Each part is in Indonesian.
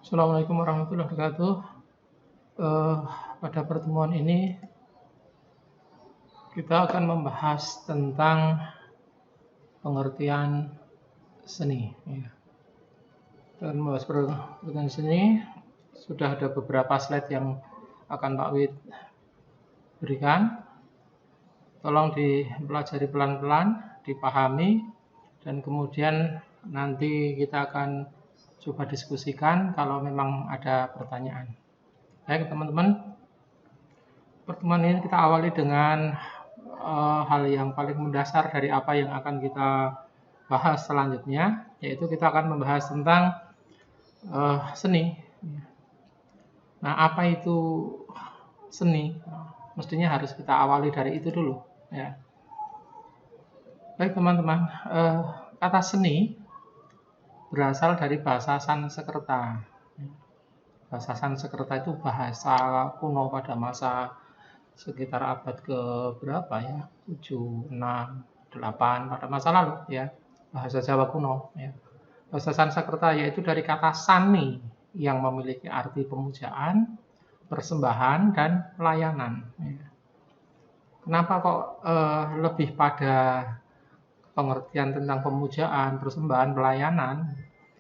Assalamualaikum warahmatullahi wabarakatuh. Eh, Pada pertemuan ini kita akan membahas tentang pengertian seni. Dan membahas pengertian seni sudah ada beberapa slide yang akan Pak Wid berikan. Tolong dipelajari pelan-pelan, dipahami, dan kemudian nanti kita akan coba diskusikan kalau memang ada pertanyaan. Baik teman-teman, pertemuan ini kita awali dengan hal yang paling mendasar dari apa yang akan kita bahas selanjutnya, yaitu kita akan membahas tentang seni. Nah, apa itu seni? Mestinya harus kita awali dari itu dulu. Ya. Baik teman-teman, kata seni berasal dari bahasa Sanskerta. Bahasa Sanskerta itu bahasa kuno pada masa sekitar abad ke berapa ya? 7, 6, 8 pada masa lalu ya. Bahasa Jawa kuno ya. Bahasa Sanskerta yaitu dari kata sani yang memiliki arti pemujaan, persembahan dan pelayanan ya. Kenapa kok lebih pada pengertian tentang pemujaan, persembahan, pelayanan?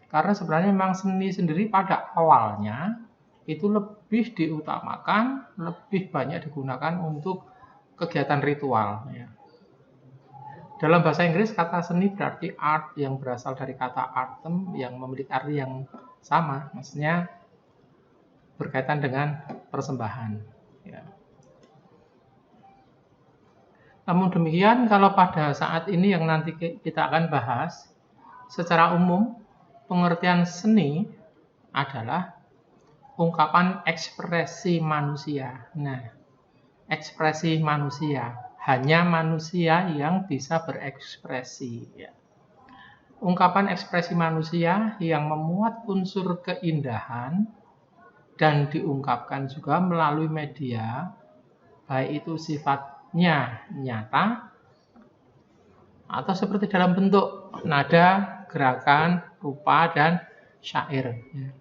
Karena sebenarnya memang seni sendiri pada awalnya itu lebih diutamakan, lebih banyak digunakan untuk kegiatan ritual. Ya. Dalam bahasa Inggris kata seni berarti art yang berasal dari kata artem yang memiliki arti yang sama, maksudnya berkaitan dengan persembahan. Ya. Namun demikian, kalau pada saat ini yang nanti kita akan bahas, secara umum pengertian seni adalah ungkapan ekspresi manusia. Nah, ekspresi manusia, hanya manusia yang bisa berekspresi. Ya. Ungkapan ekspresi manusia yang memuat unsur keindahan dan diungkapkan juga melalui media, baik itu sifatnya nyata atau seperti dalam bentuk nada, gerakan, rupa, dan syair. Ya.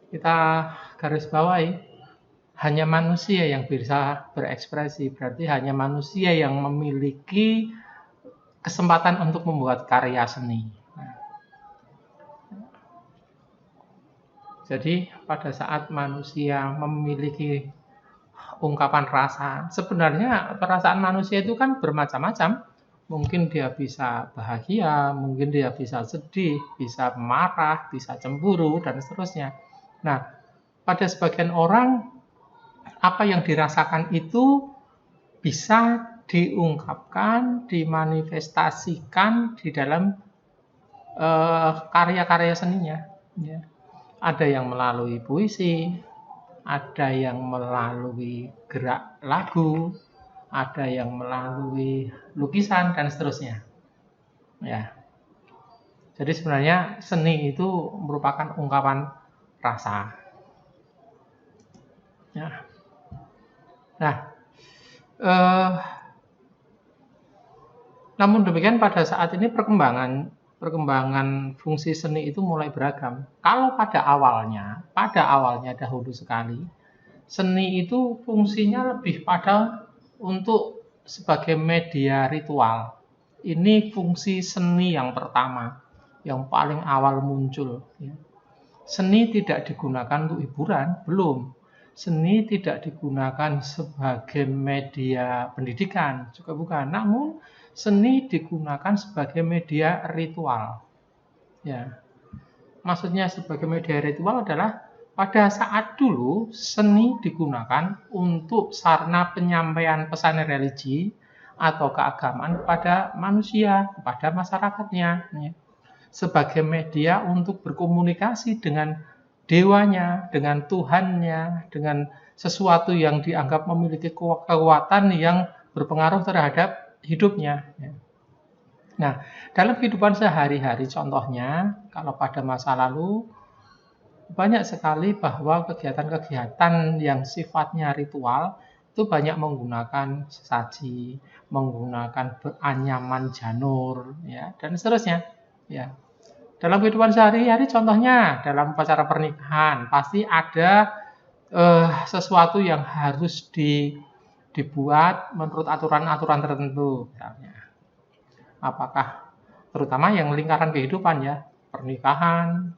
Kita garis bawahi, hanya manusia yang bisa berekspresi, berarti hanya manusia yang memiliki kesempatan untuk membuat karya seni. Jadi pada saat manusia memiliki ungkapan rasa, sebenarnya perasaan manusia itu kan bermacam-macam. Mungkin dia bisa bahagia, mungkin dia bisa sedih, bisa marah, bisa cemburu, dan seterusnya. Nah, pada sebagian orang, apa yang dirasakan itu bisa diungkapkan, dimanifestasikan di dalam karya-karya seninya. Ya. Ada yang melalui puisi, ada yang melalui gerak lagu, ada yang melalui lukisan, dan seterusnya. Ya. Jadi sebenarnya seni itu merupakan ungkapan rasa. Ya. Nah, namun demikian pada saat ini perkembangan fungsi seni itu mulai beragam. Kalau pada awalnya dahulu sekali, seni itu fungsinya lebih pada untuk sebagai media ritual. Ini fungsi seni yang pertama, yang paling awal muncul. Seni tidak digunakan untuk hiburan, belum. Seni tidak digunakan sebagai media pendidikan, juga bukan. Namun seni digunakan sebagai media ritual. Ya. Maksudnya sebagai media ritual adalah pada saat dulu seni digunakan untuk sarana penyampaian pesan religi atau keagamaan kepada manusia, kepada masyarakatnya. Ya. Sebagai media untuk berkomunikasi dengan dewanya, dengan Tuhannya, dengan sesuatu yang dianggap memiliki kekuatan yang berpengaruh terhadap hidupnya. Nah, dalam kehidupan sehari-hari contohnya, kalau pada masa lalu, banyak sekali bahwa kegiatan-kegiatan yang sifatnya ritual itu banyak menggunakan sesaji, menggunakan anyaman janur, ya, dan seterusnya. Ya. Dalam kehidupan sehari-hari, contohnya dalam upacara pernikahan, pasti ada sesuatu yang harus dibuat menurut aturan-aturan tertentu. Misalnya, apakah terutama yang lingkaran kehidupan ya, pernikahan,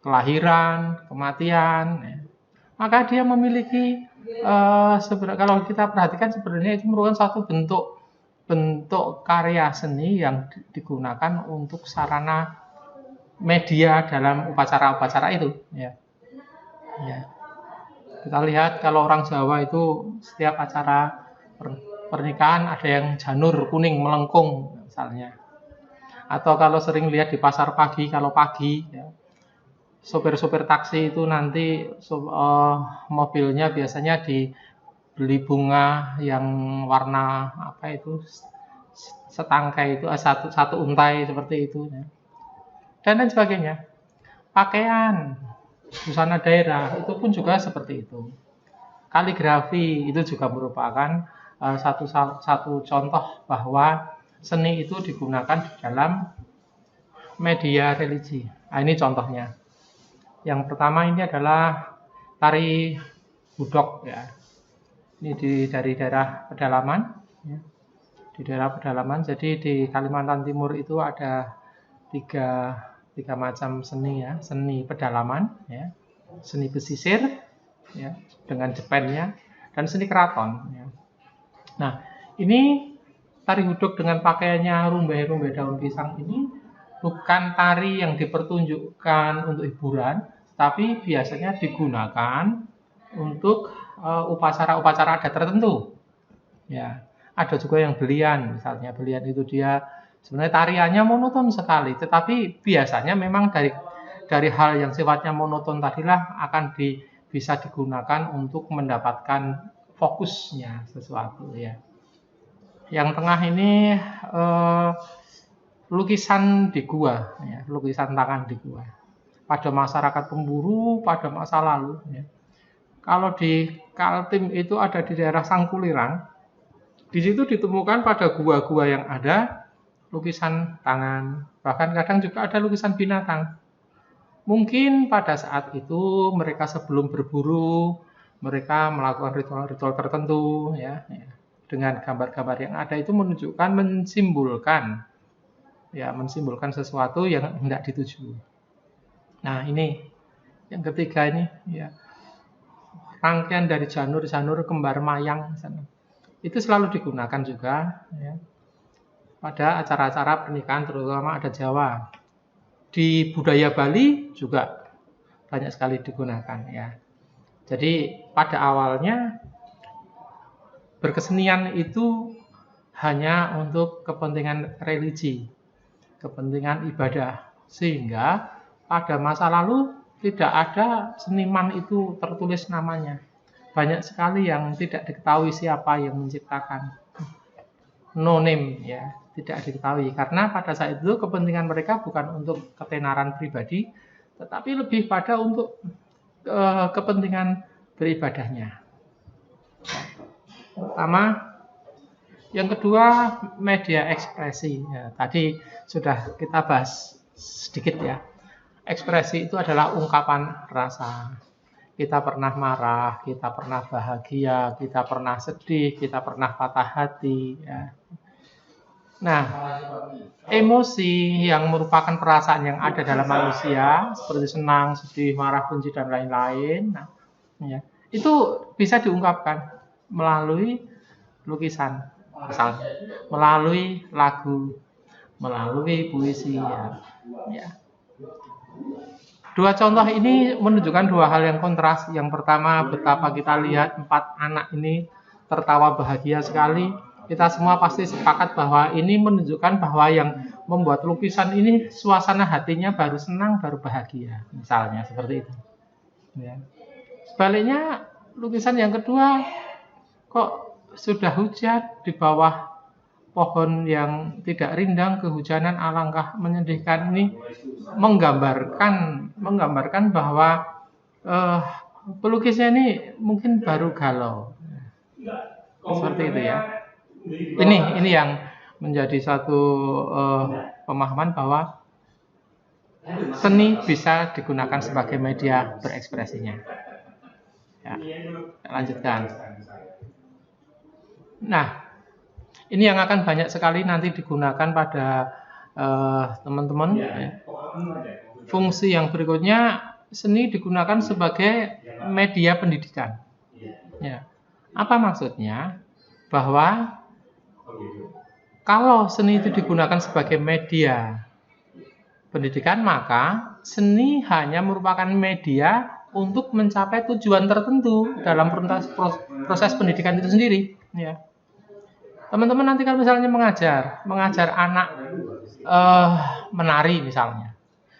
kelahiran, kematian. Ya. Maka dia memiliki, kalau kita perhatikan sebenarnya itu merupakan satu bentuk karya seni yang digunakan untuk sarana media dalam upacara-upacara itu. Ya. Ya. Kita lihat kalau orang Jawa itu setiap acara pernikahan ada yang janur kuning melengkung misalnya. Atau kalau sering lihat di pasar pagi, kalau pagi ya, sopir-sopir taksi itu nanti mobilnya biasanya dibeli bunga yang warna apa itu setangkai itu satu untai seperti itu ya. Dan lain sebagainya. Pakaian, busana daerah itu pun juga seperti itu. Kaligrafi itu juga merupakan satu contoh bahwa seni itu digunakan di dalam media religi. Nah, ini contohnya. Yang pertama ini adalah tari hudok ya. Ini dari daerah pedalaman ya. Di daerah pedalaman. Jadi di Kalimantan Timur itu ada tiga macam seni ya, seni pedalaman ya, seni pesisir ya dengan jepennya, dan seni keraton ya. Nah, ini tari hudok dengan pakaiannya rumbai-rumbai daun pisang ini bukan tari yang dipertunjukkan untuk hiburan, tapi biasanya digunakan untuk upacara-upacara adat tertentu. Ya, ada juga yang belian, misalnya belian itu dia sebenarnya tariannya monoton sekali, tetapi biasanya memang dari hal yang sifatnya monoton tadilah akan bisa digunakan untuk mendapatkan fokusnya sesuatu ya. Yang tengah ini lukisan di gua, ya, lukisan tangan di gua. Pada masyarakat pemburu pada masa lalu. Ya. Kalau di Kaltim itu ada di daerah Sangkulirang, di situ ditemukan pada gua-gua yang ada lukisan tangan, bahkan kadang juga ada lukisan binatang. Mungkin pada saat itu mereka sebelum berburu, mereka melakukan ritual-ritual tertentu, ya, dengan gambar-gambar yang ada itu menunjukkan, mensimbolkan sesuatu yang hendak dituju. Nah, ini yang ketiga ini, ya, rangkaian dari janur-janur kembar mayang, itu selalu digunakan juga, ya, pada acara-acara pernikahan terutama adat Jawa. Di budaya Bali juga banyak sekali digunakan ya. Jadi pada awalnya berkesenian itu hanya untuk kepentingan religi, kepentingan ibadah, sehingga pada masa lalu tidak ada seniman itu tertulis namanya. Banyak sekali yang tidak diketahui siapa yang menciptakan. No name ya, tidak diketahui karena pada saat itu kepentingan mereka bukan untuk ketenaran pribadi, tetapi lebih pada untuk kepentingan beribadahnya. Pertama, yang kedua media ekspresi. Ya, tadi sudah kita bahas sedikit ya. Ekspresi itu adalah ungkapan rasa. Kita pernah marah, kita pernah bahagia, kita pernah sedih, kita pernah patah hati. Ya. Nah, emosi yang merupakan perasaan yang ada dalam manusia, seperti senang, sedih, marah, benci, dan lain-lain, nah, ya, itu bisa diungkapkan melalui lukisan, misalnya, melalui lagu, melalui puisi. Ya. Dua contoh ini menunjukkan dua hal yang kontras. Yang pertama, betapa kita lihat 4 anak ini tertawa bahagia sekali. Kita semua pasti sepakat bahwa ini menunjukkan bahwa yang membuat lukisan ini suasana hatinya baru senang, baru bahagia. Misalnya seperti itu. Ya. Sebaliknya, lukisan yang kedua, kok sudah hujan di bawah pohon yang tidak rindang, kehujanan, alangkah menyedihkan. Ini menggambarkan bahwa pelukisnya ini mungkin baru galau. Seperti itu ya. Ini yang menjadi satu pemahaman bahwa seni bisa digunakan sebagai media berekspresinya. Ya, lanjutkan. Nah, ini yang akan banyak sekali nanti digunakan pada teman-teman. Ya. Fungsi yang berikutnya, seni digunakan sebagai media pendidikan. Ya. Apa maksudnya? Bahwa kalau seni itu digunakan sebagai media pendidikan, maka seni hanya merupakan media untuk mencapai tujuan tertentu dalam proses pendidikan itu sendiri. Ya. Teman-teman nanti kalau misalnya mengajar anak menari misalnya,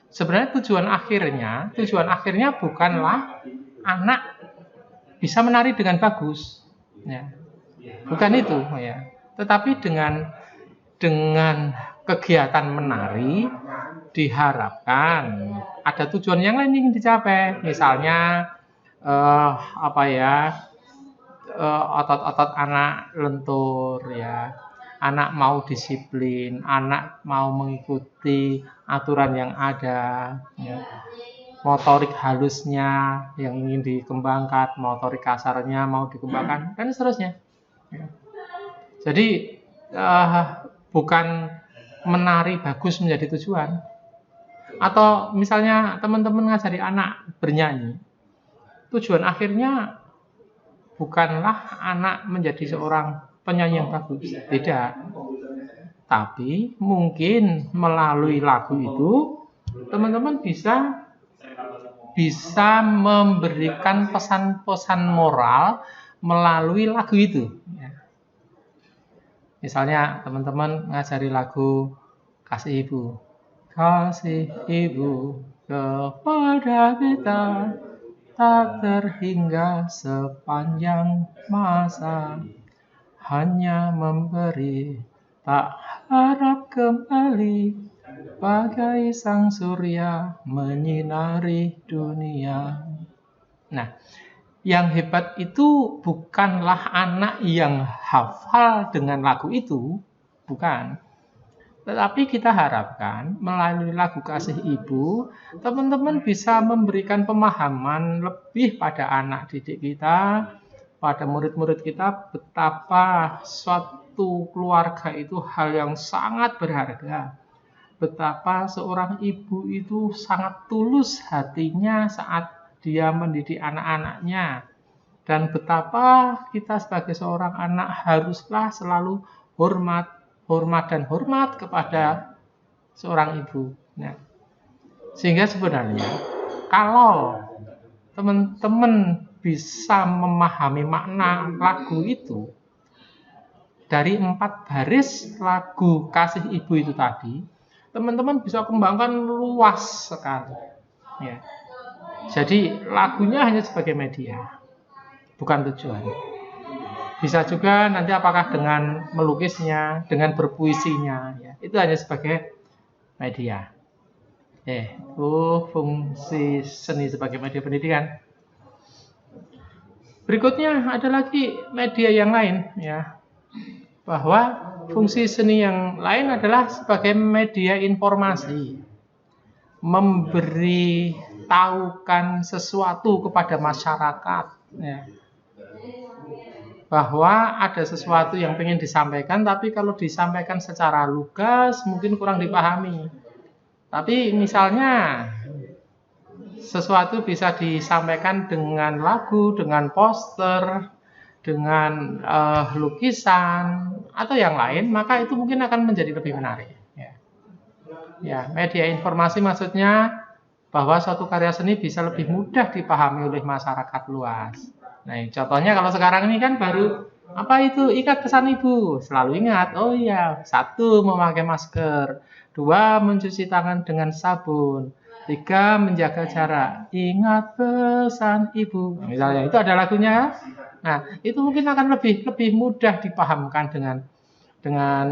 sebenarnya tujuan akhirnya bukanlah anak bisa menari dengan bagus, ya. Bukan itu, ya. Tetapi dengan kegiatan menari diharapkan ada tujuan yang lain yang ingin dicapai, misalnya otot-otot anak lentur, ya, anak mau disiplin, anak mau mengikuti aturan yang ada, ya. Motorik halusnya yang ingin dikembangkan, motorik kasarnya mau dikembangkan, dan seterusnya, ya. Jadi bukan menari bagus menjadi tujuan. Atau misalnya teman-teman ngajari anak bernyanyi, tujuan akhirnya bukanlah anak menjadi seorang penyanyi yang bagus, tidak. Tapi mungkin melalui lagu itu teman-teman bisa memberikan pesan-pesan moral melalui lagu itu. Misalnya teman-teman ngajari lagu Kasih Ibu. Kasih Ibu kepada kita tak terhingga sepanjang masa, hanya memberi tak harap kembali, bagai sang surya menyinari dunia. Nah, yang hebat itu bukanlah anak yang hafal dengan lagu itu, bukan. Tetapi kita harapkan melalui lagu Kasih Ibu, teman-teman bisa memberikan pemahaman lebih pada anak didik kita, pada murid-murid kita, betapa suatu keluarga itu hal yang sangat berharga. Betapa seorang ibu itu sangat tulus hatinya saat dia mendidik anak-anaknya. Dan betapa kita sebagai seorang anak haruslah selalu hormat kepada seorang ibu. Nah, sehingga sebenarnya kalau teman-teman bisa memahami makna lagu itu dari 4 baris lagu Kasih Ibu itu tadi, teman-teman bisa kembangkan luas sekali. Ya. Jadi lagunya hanya sebagai media, bukan tujuan. Bisa juga nanti apakah dengan melukisnya, dengan berpuisinya, ya, itu hanya sebagai media. Itu fungsi seni sebagai media pendidikan. Berikutnya ada lagi media yang lain, ya, bahwa fungsi seni yang lain adalah sebagai media informasi, memberi tahukan sesuatu kepada masyarakat, ya. Bahwa ada sesuatu yang ingin disampaikan, tapi kalau disampaikan secara lugas mungkin kurang dipahami. Tapi misalnya sesuatu bisa disampaikan dengan lagu, dengan poster, dengan lukisan atau yang lain, maka itu mungkin akan menjadi lebih menarik. Ya, media informasi maksudnya bahwa suatu karya seni bisa lebih mudah dipahami oleh masyarakat luas. Nah, contohnya kalau sekarang ini kan baru apa itu ikat pesan ibu, selalu ingat. Oh iya, 1 memakai masker, 2 mencuci tangan dengan sabun, 3 menjaga jarak, ingat pesan ibu. Misalnya itu ada lagunya. Nah, itu mungkin akan lebih mudah dipahamkan dengan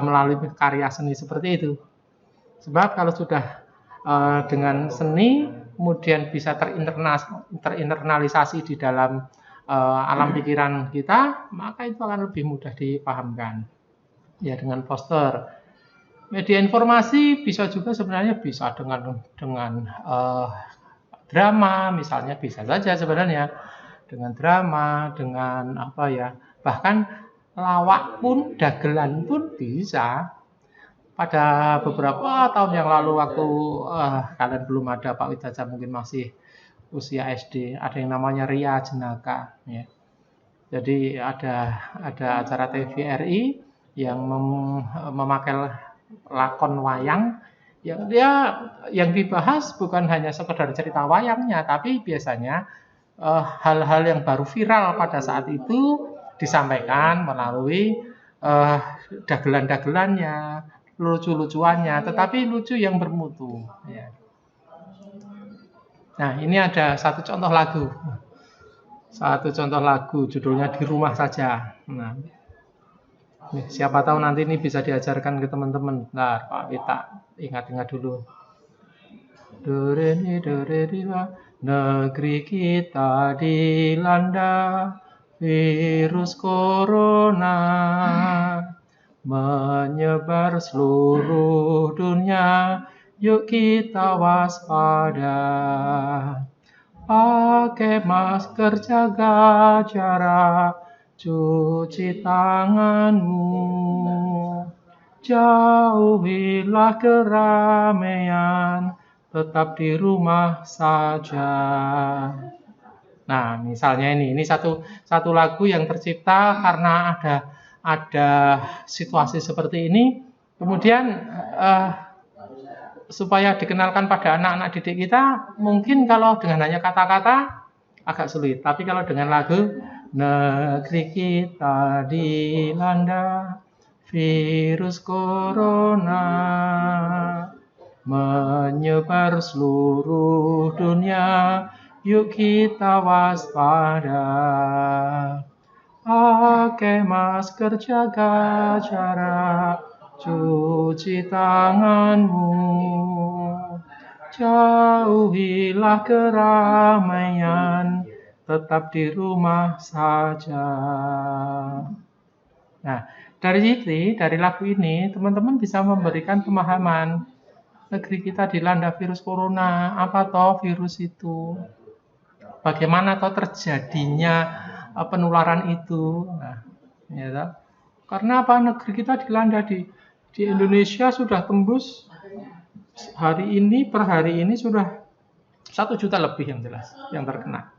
melalui karya seni seperti itu. Sebab kalau sudah dengan seni kemudian bisa terinternalisasi di dalam alam pikiran kita, maka itu akan lebih mudah dipahamkan. Ya, dengan poster. Media informasi bisa juga sebenarnya bisa dengan drama, misalnya bisa saja sebenarnya dengan drama, dengan apa ya, bahkan lawak pun, dagelan pun bisa. Pada beberapa tahun yang lalu waktu kalian belum ada, Pak Widaca mungkin masih usia SD, ada yang namanya Ria Jenaka ya. Jadi ada acara TVRI yang memakai lakon wayang yang yang dibahas bukan hanya sekedar cerita wayangnya, tapi biasanya hal-hal yang baru viral pada saat itu disampaikan melalui dagelan-dagelannya, lucu-lucuannya, tetapi lucu yang bermutu. Ya. Nah, ini ada satu contoh lagu. Satu contoh lagu, judulnya Di Rumah Saja. Nah, siapa tahu nanti ini bisa diajarkan ke teman-teman. Nah, Pak Wita, ingat-ingat dulu. Do re mi do re di la. Negeri kita dilanda virus corona, menyebar seluruh dunia. Yuk kita waspada. Pakai masker, jaga jarak, cuci tanganmu, jauhilah keramaian, tetap di rumah saja. Nah, misalnya ini satu lagu yang tercipta karena ada situasi seperti ini, kemudian supaya dikenalkan pada anak-anak didik kita, mungkin kalau dengan hanya kata-kata agak sulit. Tapi kalau dengan lagu, negeri kita dilanda virus corona, menyebar seluruh dunia, yuk kita waspada. Pakai masker, jaga jarak, cuci tanganmu, jauhilah keramaian, tetap di rumah saja. Nah, dari lagu ini, teman-teman bisa memberikan pemahaman. Negeri kita dilanda virus corona, apa toh virus itu? Bagaimana toh terjadinya penularan itu? Nah, ya, karena apa? Negeri kita dilanda di Indonesia sudah tembus per hari ini sudah 1 juta lebih yang jelas yang terkena.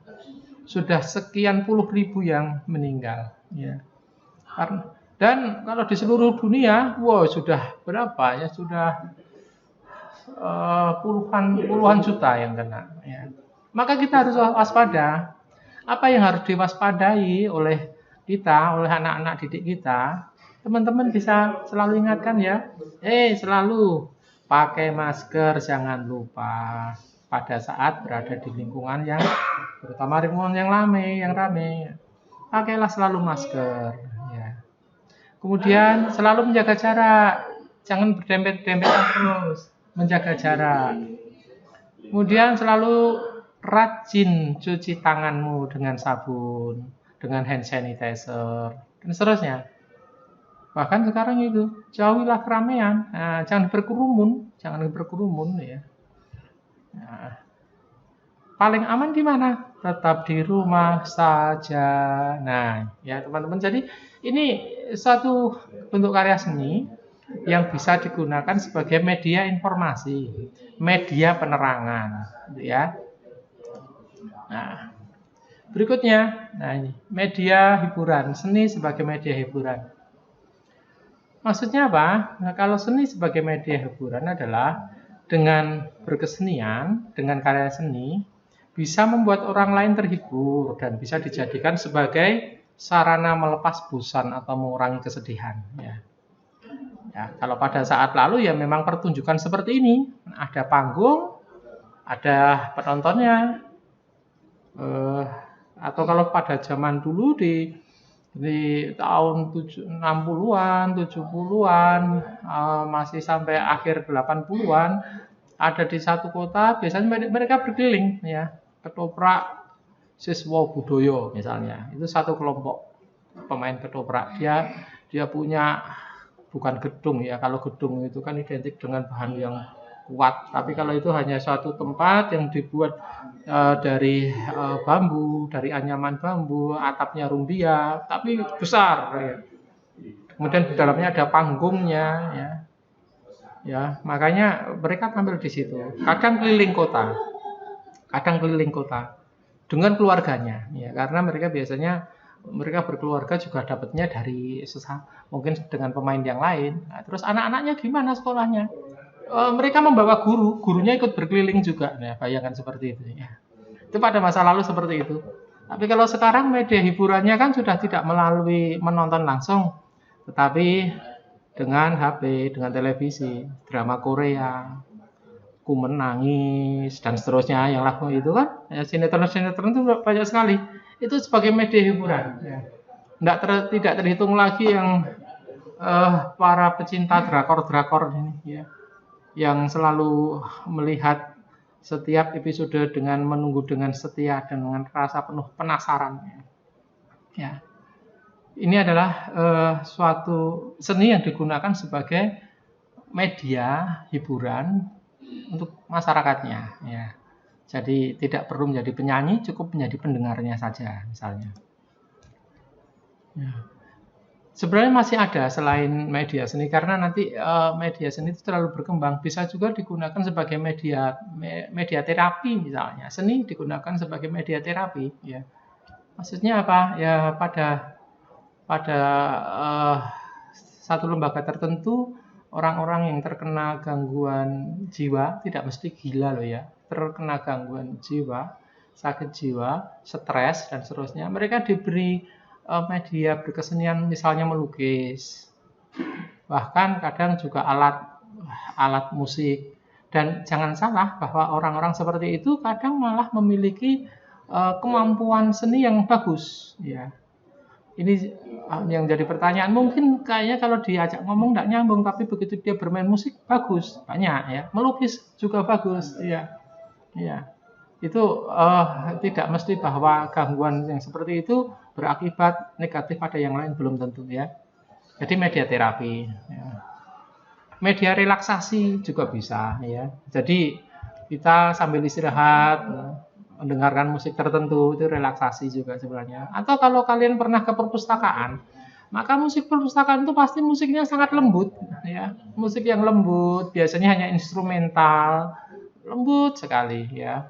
Sudah sekian puluh ribu yang meninggal. Ya. Dan kalau di seluruh dunia, wow sudah berapa ya? Sudah puluhan juta yang kena. Ya. Maka kita harus waspada. Apa yang harus diwaspadai oleh kita, oleh anak-anak didik kita? Teman-teman bisa selalu ingatkan ya, selalu pakai masker, jangan lupa pada saat berada di lingkungan yang, terutama lingkungan yang ramai, pakailah selalu masker. Ya. Kemudian selalu menjaga jarak, jangan berdempet-dempetan terus, menjaga jarak. Kemudian selalu rajin cuci tanganmu dengan sabun, dengan hand sanitizer, dan seterusnya. Bahkan sekarang itu, jauhilah keramaian, jangan berkerumun ya. Nah, paling aman di mana? Tetap di rumah saja. Nah, ya teman-teman, jadi ini satu bentuk karya seni yang bisa digunakan sebagai media informasi, media penerangan, ya. Nah, berikutnya, ini media hiburan, seni sebagai media hiburan. Maksudnya apa? Nah, kalau seni sebagai media hiburan adalah dengan berkesenian, dengan karya seni, bisa membuat orang lain terhibur dan bisa dijadikan sebagai sarana melepas bosan atau mengurangi kesedihan. Ya, kalau pada saat lalu ya memang pertunjukan seperti ini, ada panggung, ada penontonnya, atau kalau pada zaman dulu di tahun 60-an, 70-an, masih sampai akhir 80-an, ada di satu kota, biasanya mereka berkeliling, ya, ketoprak siswa budaya misalnya, itu satu kelompok pemain ketoprak, dia punya bukan gedung ya. Kalau gedung itu kan identik dengan bahan yang kuat, tapi kalau itu hanya suatu tempat yang dibuat dari bambu, dari anyaman bambu, atapnya rumbia, tapi besar ya. Kemudian di dalamnya ada panggungnya ya. Ya, makanya mereka tampil di situ. Kadang keliling kota dengan keluarganya ya, karena mereka biasanya mereka berkeluarga juga dapatnya dari mungkin dengan pemain yang lain. Nah, terus anak-anaknya gimana sekolahnya? Mereka membawa gurunya ikut berkeliling juga. Nah, bayangkan seperti itu ya. Itu pada masa lalu seperti itu. Tapi kalau sekarang media hiburannya kan sudah tidak melalui menonton langsung, tetapi dengan HP, dengan televisi, drama Korea, Ku Menangis dan seterusnya yang lagu itu kan, ya, sinetron-sinetron itu banyak sekali. Itu sebagai media hiburan. Ya. Tidak terhitung lagi yang para pecinta drakor-drakor ini, ya, yang selalu melihat setiap episode dengan menunggu dengan setia dan dengan rasa penuh penasaran. Ya. Ini adalah suatu seni yang digunakan sebagai media hiburan untuk masyarakatnya. Ya. Jadi tidak perlu menjadi penyanyi, cukup menjadi pendengarnya saja, misalnya. Ya. Sebenarnya masih ada selain media seni, karena nanti media seni itu terlalu berkembang. Bisa juga digunakan sebagai media terapi, misalnya. Seni digunakan sebagai media terapi. Ya. Maksudnya apa? Ya pada satu lembaga tertentu, orang-orang yang terkena gangguan jiwa, tidak mesti gila loh ya, terkena gangguan jiwa, sakit jiwa, stres dan seterusnya, mereka diberi media berkesenian, misalnya melukis, bahkan kadang juga alat musik. Dan jangan salah bahwa orang-orang seperti itu kadang malah memiliki kemampuan seni yang bagus ya. Ini yang jadi pertanyaan, mungkin kayaknya kalau diajak ngomong tidak nyambung, tapi begitu dia bermain musik bagus, banyak ya, melukis juga bagus, ya, ya. Itu tidak mesti bahwa gangguan yang seperti itu berakibat negatif pada yang lain, belum tentu ya. Jadi media terapi, ya. Media relaksasi juga bisa ya. Jadi kita sambil istirahat, mendengarkan musik tertentu, itu relaksasi juga sebenarnya. Atau kalau kalian pernah ke perpustakaan, maka musik perpustakaan itu pasti musiknya sangat lembut ya. Musik yang lembut, biasanya hanya instrumental, lembut sekali ya.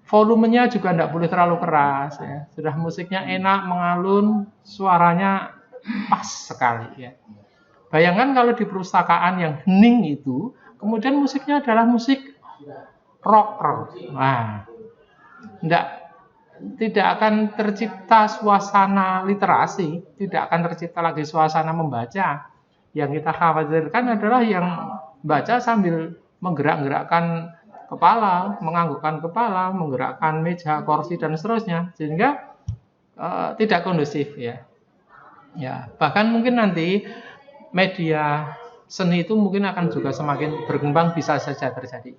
Volumenya juga tidak boleh terlalu keras ya. Sudah musiknya enak, mengalun, suaranya pas sekali ya. Bayangkan kalau di perpustakaan yang hening itu, kemudian musiknya adalah musik rock. Nah, tidak akan tercipta suasana literasi, tidak akan tercipta lagi suasana membaca. Yang kita khawatirkan adalah yang baca sambil menggerak-gerakkan kepala, menganggukkan kepala, menggerakkan meja, kursi dan seterusnya, sehingga tidak kondusif ya. Ya, bahkan mungkin nanti media seni itu mungkin akan juga semakin berkembang, bisa saja terjadi.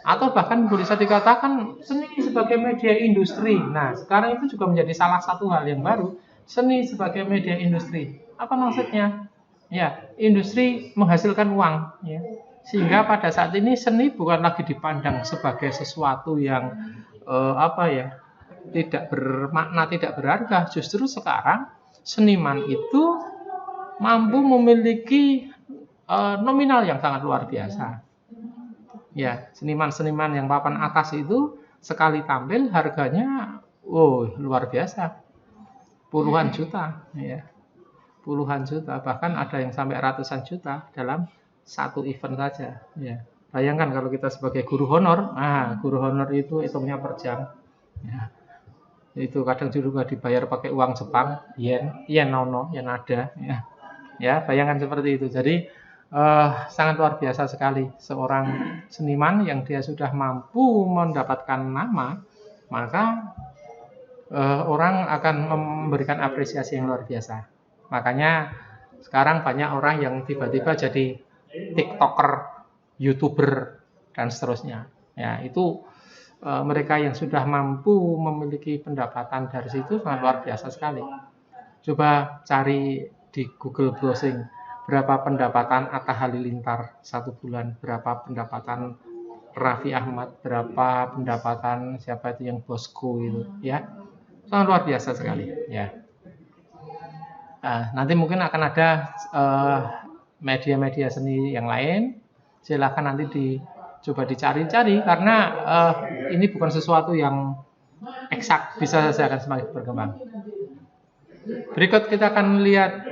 Atau bahkan bisa dikatakan seni sebagai media industri. Nah, sekarang itu juga menjadi salah satu hal yang baru, seni sebagai media industri. Apa maksudnya? Ya, industri menghasilkan uang. Ya. Sehingga pada saat ini seni bukan lagi dipandang sebagai sesuatu yang tidak bermakna, tidak berharga. Justru sekarang seniman itu mampu memiliki nominal yang sangat luar biasa. Ya, seniman-seniman yang papan atas itu sekali tampil harganya luar biasa. Puluhan juta ya. Puluhan juta, bahkan ada yang sampai ratusan juta dalam satu event saja ya. Bayangkan kalau kita sebagai guru honor, guru honor itu hitungnya per jam. Ya. Itu kadang juga dibayar pakai uang Jepang, yen ada ya. Ya, bayangkan seperti itu. Jadi sangat luar biasa sekali seorang seniman yang dia sudah mampu mendapatkan nama, maka orang akan memberikan apresiasi yang luar biasa. Makanya sekarang banyak orang yang tiba-tiba jadi TikToker, YouTuber dan seterusnya. Ya, itu mereka yang sudah mampu memiliki pendapatan dari situ sangat luar biasa sekali. Coba cari di Google browsing berapa pendapatan Atta Halilintar 1 bulan, berapa pendapatan Raffi Ahmad, berapa pendapatan siapa itu yang Bosco itu, ya, sangat luar biasa sekali, ya. Nanti mungkin akan ada media-media seni yang lain, silahkan nanti coba dicari-cari karena ini bukan sesuatu yang eksak, bisa saja akan semakin berkembang. Berikut kita akan lihat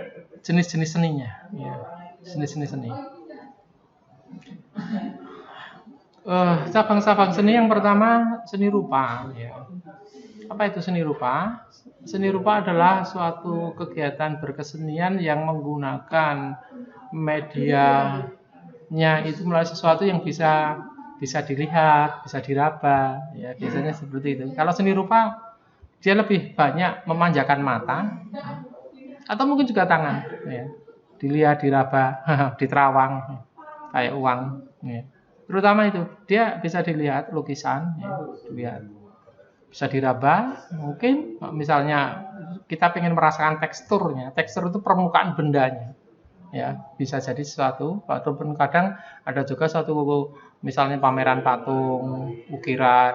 jenis-jenis seninya, ya, jenis-jenis seni. Cabang-cabang seni yang pertama seni rupa, ya. Apa itu seni rupa? Seni rupa adalah suatu kegiatan berkesenian yang menggunakan medianya itu melalui sesuatu yang bisa dilihat, bisa diraba, ya, biasanya seperti itu. Kalau seni rupa dia lebih banyak memanjakan mata atau mungkin juga tangan, ya. Dilihat, diraba, diterawang kayak uang, ya. Terutama itu dia bisa dilihat lukisan, ya, dilihat, bisa diraba. Mungkin misalnya kita ingin merasakan teksturnya, tekstur itu permukaan bendanya, ya, bisa jadi sesuatu. Ataupun kadang ada juga suatu misalnya pameran patung, ukiran,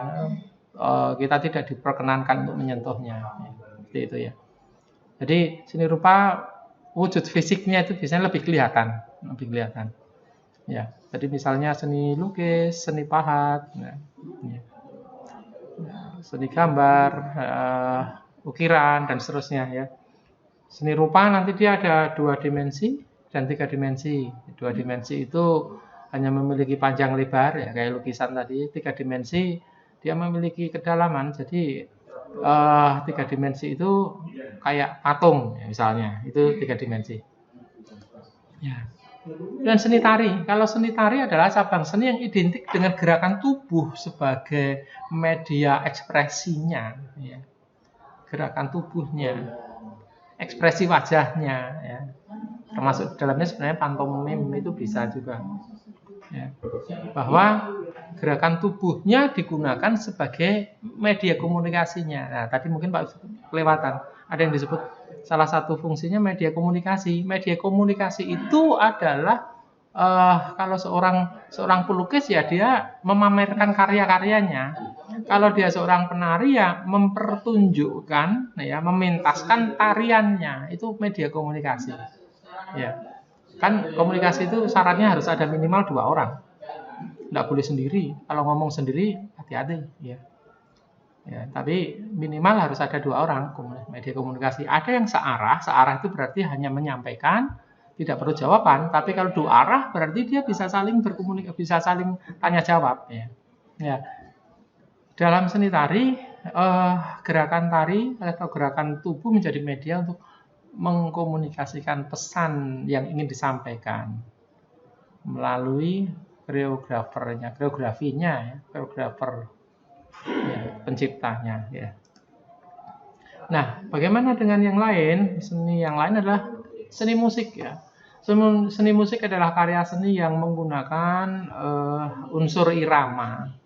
kita tidak diperkenankan untuk menyentuhnya, ya, seperti itu, ya. Jadi seni rupa wujud fisiknya itu biasanya lebih kelihatan, ya. Jadi misalnya seni lukis, seni pahat, ya, seni gambar, ukiran dan seterusnya, ya. Seni rupa nanti dia ada 2 dimensi dan 3 dimensi. 2 dimensi itu hanya memiliki panjang lebar, ya, kayak lukisan tadi. 3 dimensi dia memiliki kedalaman. Jadi 3 dimensi itu kayak patung, ya, misalnya, itu 3 dimensi. Ya. Dan seni tari. Kalau seni tari adalah cabang seni yang identik dengan gerakan tubuh sebagai media ekspresinya, ya. Gerakan tubuhnya, ekspresi wajahnya, ya. Termasuk dalamnya sebenarnya pantomim itu bisa juga, ya. Bahwa gerakan tubuhnya digunakan sebagai media komunikasinya. Nah, tadi mungkin Pak kelewatan. Ada yang disebut salah satu fungsinya media komunikasi. Media komunikasi itu adalah kalau seorang pelukis, ya, dia memamerkan karya-karyanya. Kalau dia seorang penari, ya, mempertunjukkan, ya, mementaskan tariannya. Itu media komunikasi, ya. Kan komunikasi itu syaratnya harus ada minimal 2 orang. Nggak boleh sendiri. Kalau ngomong sendiri hati-hati, ya. Ya, tapi minimal harus ada 2 orang media komunikasi. Ada yang searah itu berarti hanya menyampaikan, tidak perlu jawaban. Tapi kalau 2 arah berarti dia bisa saling berkomunikasi, bisa saling tanya jawab, ya. Ya. Dalam seni tari, gerakan tari atau gerakan tubuh menjadi media untuk mengkomunikasikan pesan yang ingin disampaikan melalui koreografinya, ya, koreografer, ya, penciptanya, ya. Nah, bagaimana dengan yang lain? Seni yang lain adalah seni musik, ya. Seni musik adalah karya seni yang menggunakan unsur irama.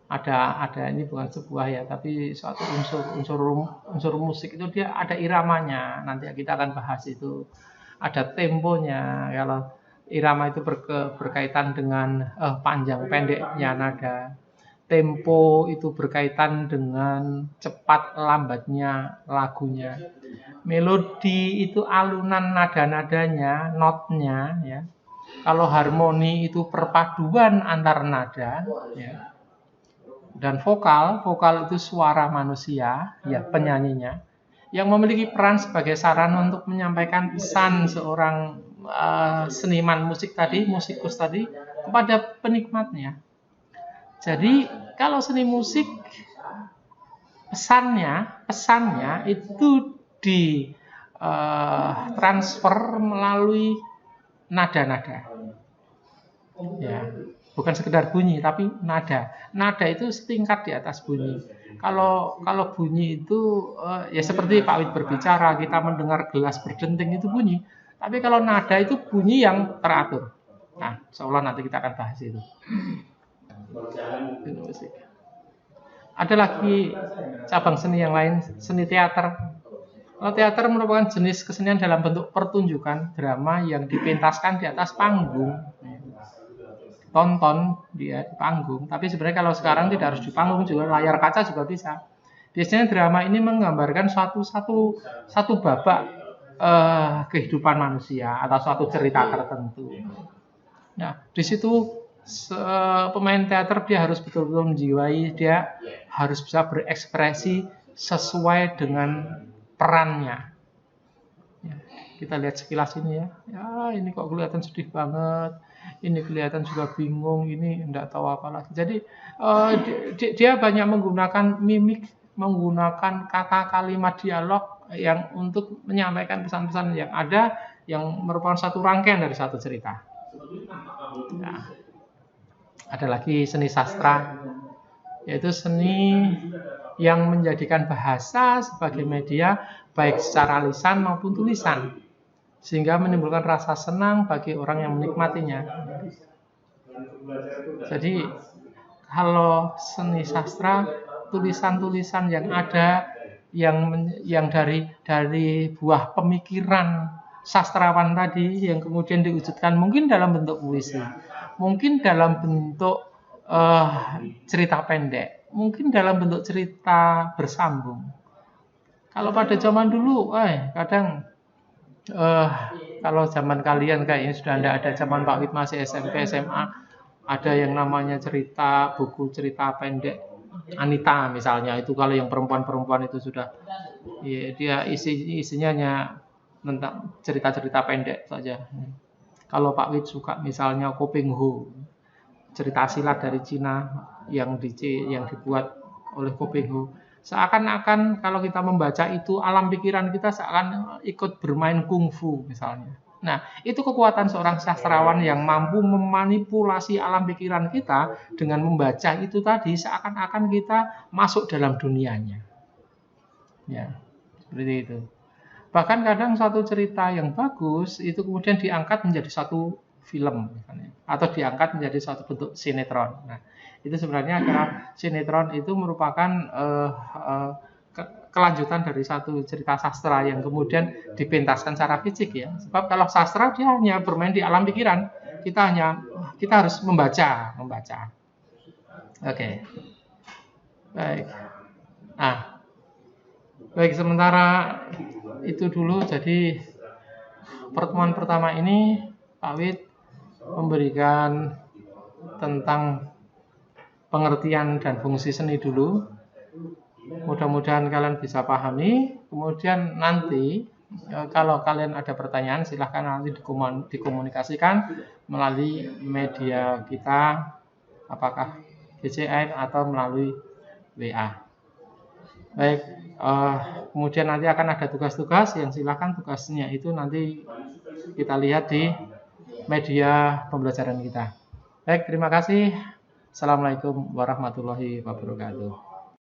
Ada ini bukan sebuah, ya, tapi suatu unsur musik itu dia ada iramanya. Nanti kita akan bahas itu. Ada temponya. Kalau irama itu berkaitan dengan panjang pendeknya nada. Tempo itu berkaitan dengan cepat lambatnya lagunya. Melodi itu alunan nada-nadanya, notnya, ya. Kalau harmoni itu perpaduan antar nada, ya. Dan vokal itu suara manusia, ya, penyanyinya, yang memiliki peran sebagai sarana untuk menyampaikan pesan seorang seniman musik tadi, musikus tadi, kepada penikmatnya. Jadi kalau seni musik pesannya itu di transfer melalui nada-nada, ya, bukan sekedar bunyi tapi nada. Nada itu setingkat di atas bunyi. Kalau bunyi itu ya seperti Pak Wid berbicara, kita mendengar gelas berdenting itu bunyi. Tapi kalau nada itu bunyi yang teratur. Nah, insyaallah nanti kita akan bahas itu. Ada lagi cabang seni yang lain, seni teater. Kalau teater merupakan jenis kesenian dalam bentuk pertunjukan drama yang dipentaskan di atas panggung. Tonton dia di panggung, tapi sebenarnya kalau sekarang tidak harus di panggung, juga layar kaca juga bisa. Biasanya drama ini menggambarkan satu babak kehidupan manusia atau suatu cerita tertentu. Nah, di situ pemain teater dia harus betul-betul menjiwai, dia harus bisa berekspresi sesuai dengan perannya. Ya, kita lihat sekilas ini ya. Ya, ini kok kelihatan sedih banget. Ini kelihatan juga bingung, ini enggak tahu apa lagi. Jadi dia banyak menggunakan mimik, menggunakan kata kalimat dialog yang untuk menyampaikan pesan-pesan yang ada, yang merupakan satu rangkaian dari satu cerita. Nah, ada lagi seni sastra, yaitu seni yang menjadikan bahasa sebagai media baik secara lisan maupun tulisan, sehingga menimbulkan rasa senang bagi orang yang menikmatinya. Jadi kalau seni sastra, tulisan-tulisan yang ada yang dari buah pemikiran sastrawan tadi yang kemudian diwujudkan mungkin dalam bentuk puisi, mungkin dalam bentuk cerita pendek, mungkin dalam bentuk cerita bersambung. Kalau pada zaman dulu, kadang kalau zaman kalian kayaknya sudah tidak ada, zaman Pak Wid masih SMP, SMA, ada yang namanya buku cerita pendek Anita misalnya. Itu kalau yang perempuan-perempuan itu sudah, ya, dia isinya hanya tentang cerita-cerita pendek saja. Kalau Pak Wid suka misalnya Koping Ho, cerita silat dari Cina yang dibuat oleh Koping Ho. Seakan-akan kalau kita membaca itu, alam pikiran kita seakan ikut bermain kungfu misalnya. Nah, itu kekuatan seorang sastrawan yang mampu memanipulasi alam pikiran kita dengan membaca itu tadi, seakan-akan kita masuk dalam dunianya. Ya, seperti itu. Bahkan kadang satu cerita yang bagus itu kemudian diangkat menjadi satu film misalnya, atau diangkat menjadi suatu bentuk sinetron. Nah, itu sebenarnya karena sinetron itu merupakan kelanjutan dari satu cerita sastra yang kemudian dipentaskan secara fisik ya. Sebab kalau sastra dia hanya bermain di alam pikiran, kita harus membaca. Oke. Baik. Baik, sementara itu dulu. Jadi pertemuan pertama ini Pak Wid memberikan tentang pengertian dan fungsi seni dulu. Mudah-mudahan kalian bisa pahami. Kemudian nanti kalau kalian ada pertanyaan, silahkan nanti dikomunikasikan melalui media kita, apakah GCN atau melalui WA. Baik, kemudian nanti akan ada tugas-tugas yang silahkan tugasnya itu nanti kita lihat di media pembelajaran kita. Baik, terima kasih. Assalamualaikum warahmatullahi wabarakatuh.